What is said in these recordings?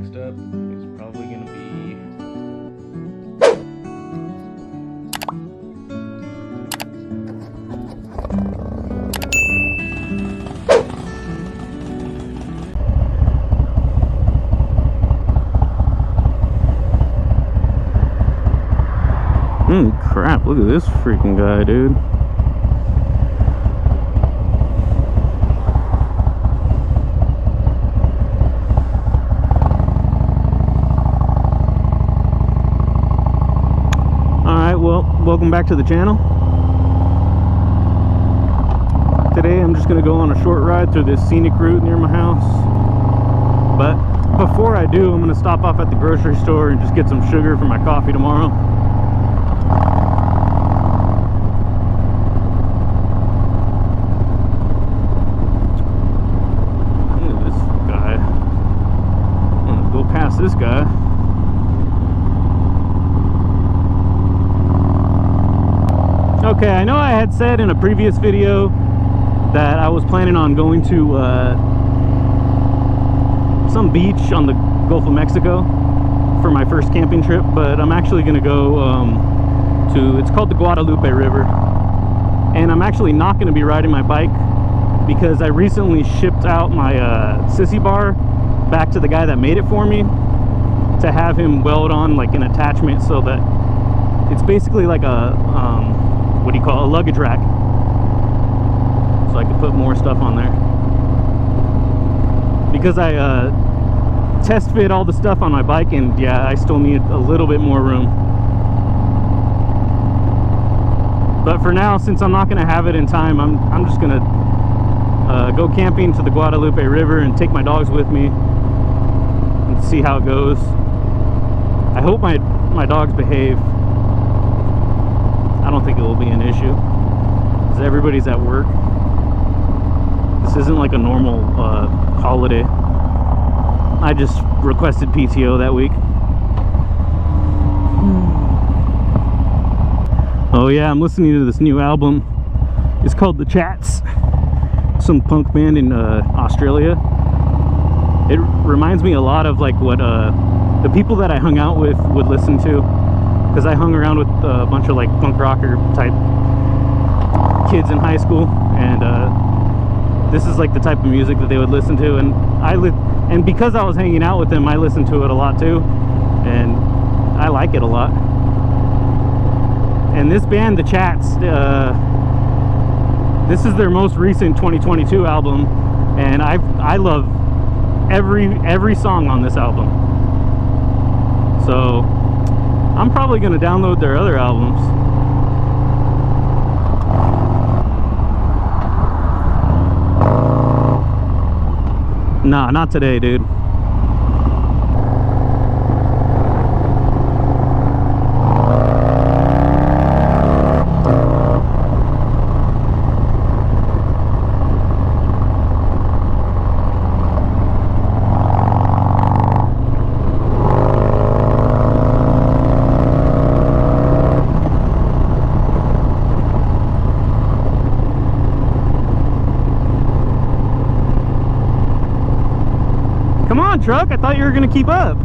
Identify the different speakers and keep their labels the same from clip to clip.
Speaker 1: next up is probably going to be crap, look at this freaking guy, dude. Alright, well, welcome back to the channel. Today I'm just going to go on a short ride through this scenic route near my house. But before I do, I'm going to stop off at the grocery store and just get some sugar for my coffee tomorrow. This guy. Okay, I know I had said in a previous video that I was planning on going to some beach on the Gulf of Mexico for my first camping trip, but I'm actually going to go it's called the Guadalupe River, and I'm actually not going to be riding my bike because I recently shipped out my sissy bar back to the guy that made it for me, to have him weld on like an attachment so that it's basically like a what do you call it, a luggage rack, so I could put more stuff on there, because I test fit all the stuff on my bike, and yeah, I still need a little bit more room. But for now, since I'm not going to have it in time, I'm just going to go camping to the Guadalupe River and take my dogs with me and see how it goes. I hope my dogs behave. I don't think it will be an issue because everybody's at work. This isn't like a normal holiday. I just requested PTO that week. Oh yeah, I'm listening to this new album. It's called The Chats. Some punk band in Australia. It reminds me a lot of like what the people that I hung out with would listen to, because I hung around with a bunch of like punk rocker type kids in high school, and this is like the type of music that they would listen to, and because I was hanging out with them, I listened to it a lot too, and I like it a lot. And this band, The Chats, this is their most recent 2022 album, and I love every song on this album. So I'm probably going to download their other albums. Nah, not today, dude. Come on, truck, I thought you were gonna keep up.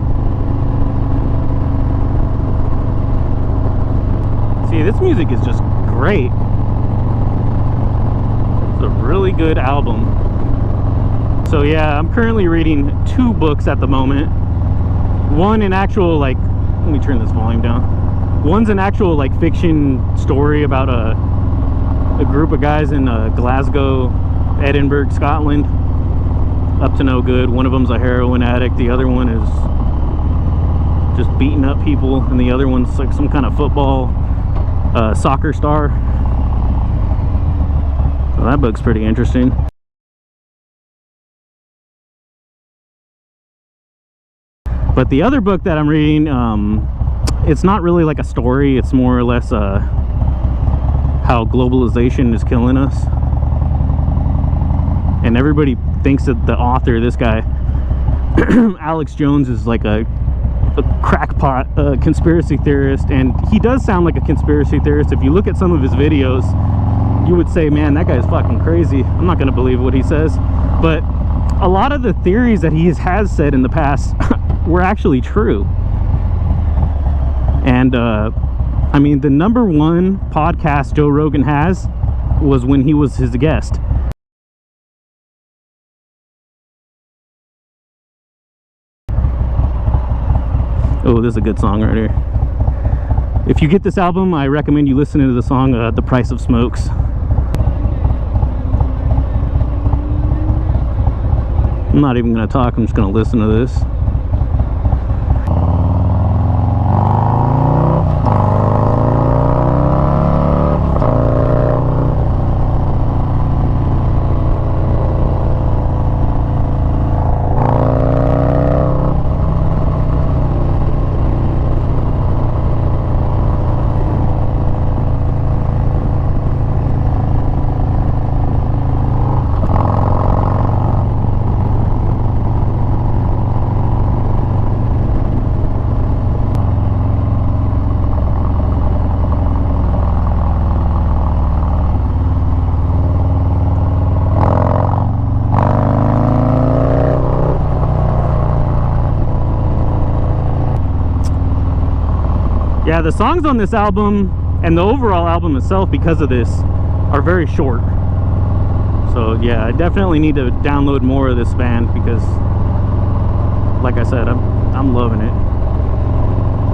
Speaker 1: See, this music is just great. It's a really good album. So yeah, I'm currently reading 2 books at the moment. One an actual, like, let me turn this volume down. One's an actual like fiction story about a group of guys in Glasgow, Edinburgh, Scotland, up to no good. One of them's a heroin addict, the other one is just beating up people, and the other one's like some kind of football soccer star. So that book's pretty interesting. But the other book that I'm reading, it's not really like a story, it's more or less how globalization is killing us. And everybody thinks that the author, this guy Alex Jones, is like a crackpot conspiracy theorist, and he does sound like a conspiracy theorist. If you look at some of his videos, you would say, man, that guy's fucking crazy. I'm not gonna believe what he says. But a lot of the theories that he has said in the past were actually true. And I mean, the #1 podcast Joe Rogan has was when he was his guest. Oh, this is a good song right here. If you get this album, I recommend you listen to the song The Price of Smokes. I'm not even going to talk, I'm just going to listen to this. Yeah, the songs on this album and the overall album itself, because of this, are very short. So yeah, I definitely need to download more of this band because, like I said, I'm loving it.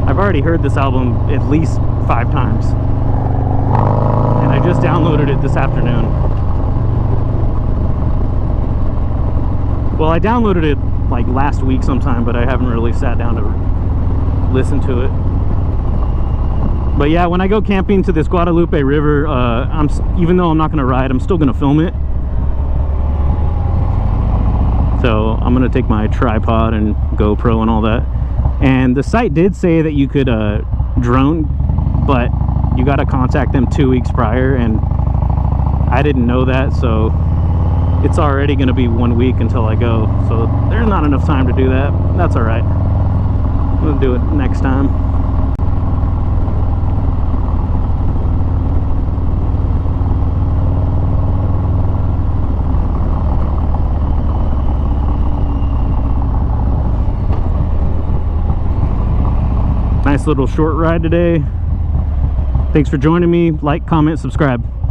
Speaker 1: I've already heard this album at least 5 times, and I just downloaded it this afternoon. Well, I downloaded it like last week sometime, but I haven't really sat down to listen to it. But yeah, when I go camping to this Guadalupe River, even though I'm not going to ride, I'm still going to film it. So I'm going to take my tripod and GoPro and all that. And the site did say that you could drone, but you got to contact them 2 weeks prior, and I didn't know that, so it's already going to be 1 week until I go. So there's not enough time to do that. That's all right. We'll do it next time. Nice little short ride today. Thanks for joining me. Like, comment, subscribe.